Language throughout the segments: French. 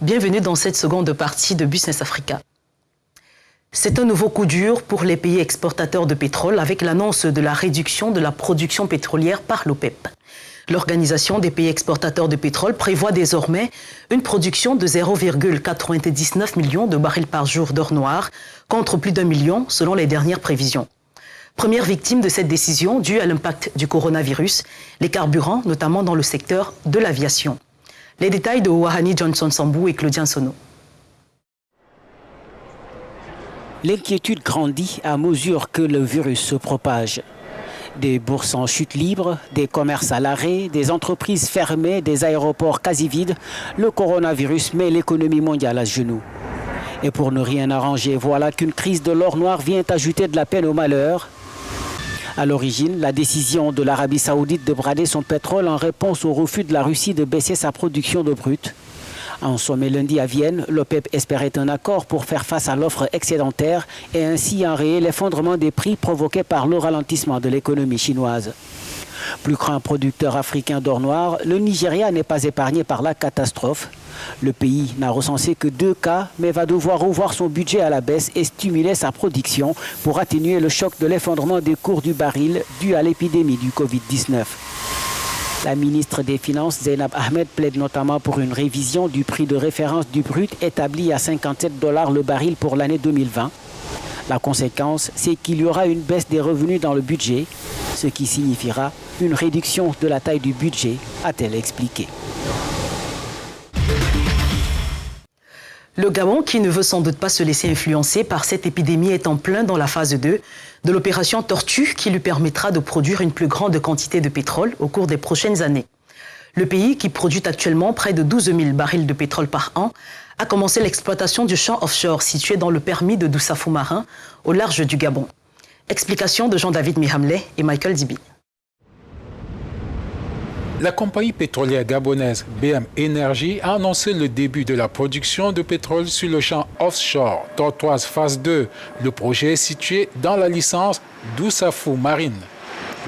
Bienvenue dans cette seconde partie de Business Africa. C'est un nouveau coup dur pour les pays exportateurs de pétrole avec l'annonce de la réduction de la production pétrolière par l'OPEP. L'Organisation des pays exportateurs de pétrole prévoit désormais une production de 0,99 millions de barils par jour d'or noir, contre plus d'1 million selon les dernières prévisions. Première victime de cette décision due à l'impact du coronavirus, les carburants, notamment dans le secteur de l'aviation. Les détails de Wahani Johnson Sambou et Claudien Sono. L'inquiétude grandit à mesure que le virus se propage. Des bourses en chute libre, des commerces à l'arrêt, des entreprises fermées, des aéroports quasi vides, le coronavirus met l'économie mondiale à genoux. Et pour ne rien arranger, voilà qu'une crise de l'or noir vient ajouter de la peine au malheur. À l'origine, la décision de l'Arabie Saoudite de brader son pétrole en réponse au refus de la Russie de baisser sa production de brut. En sommet lundi à Vienne, l'OPEP espérait un accord pour faire face à l'offre excédentaire et ainsi enrayer l'effondrement des prix provoqué par le ralentissement de l'économie chinoise. Plus grand producteur africain d'or noir, le Nigeria n'est pas épargné par la catastrophe. Le pays n'a recensé que 2 cas, mais va devoir revoir son budget à la baisse et stimuler sa production pour atténuer le choc de l'effondrement des cours du baril dû à l'épidémie du Covid-19. La ministre des Finances, Zainab Ahmed, plaide notamment pour une révision du prix de référence du brut établi à $57 le baril pour l'année 2020. La conséquence, c'est qu'il y aura une baisse des revenus dans le budget, ce qui signifiera une réduction de la taille du budget, a-t-elle expliqué. Le Gabon, qui ne veut sans doute pas se laisser influencer par cette épidémie, est en plein dans la phase 2 de l'opération Tortue qui lui permettra de produire une plus grande quantité de pétrole au cours des prochaines années. Le pays, qui produit actuellement près de 12 000 barils de pétrole par an, a commencé l'exploitation du champ offshore situé dans le permis de Doussafou Marin, au large du Gabon. Explication de Jean-David Mihamlet et Michael Dibi. La compagnie pétrolière gabonaise BM Energy a annoncé le début de la production de pétrole sur le champ offshore Tortoise phase 2. Le projet est situé dans la licence Doussafou Marine.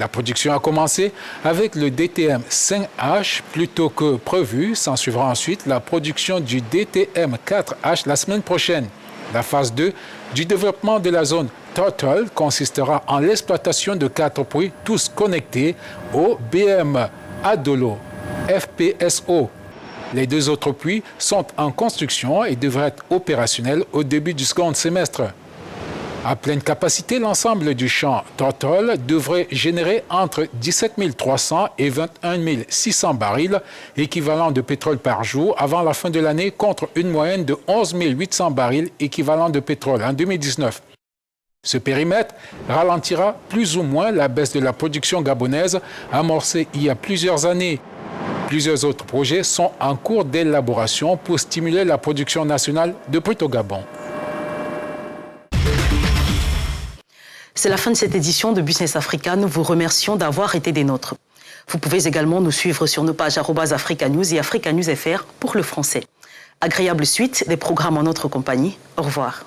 La production a commencé avec le DTM 5H plus tôt que prévu. S'en suivra ensuite la production du DTM 4H la semaine prochaine. La phase 2 du développement de la zone Turtle consistera en l'exploitation de 4 puits, tous connectés au BM Adolo FPSO. Les 2 autres puits sont en construction et devraient être opérationnels au début du second semestre. À pleine capacité, l'ensemble du champ Turtle devrait générer entre 17 300 et 21 600 barils équivalents de pétrole par jour avant la fin de l'année, contre une moyenne de 11 800 barils équivalents de pétrole en 2019. Ce périmètre ralentira plus ou moins la baisse de la production gabonaise amorcée il y a plusieurs années. Plusieurs autres projets sont en cours d'élaboration pour stimuler la production nationale de brut au Gabon. C'est la fin de cette édition de Business Africa. Nous vous remercions d'avoir été des nôtres. Vous pouvez également nous suivre sur nos pages @Africa News et Africa News FR pour le français. Agréable suite des programmes en notre compagnie. Au revoir.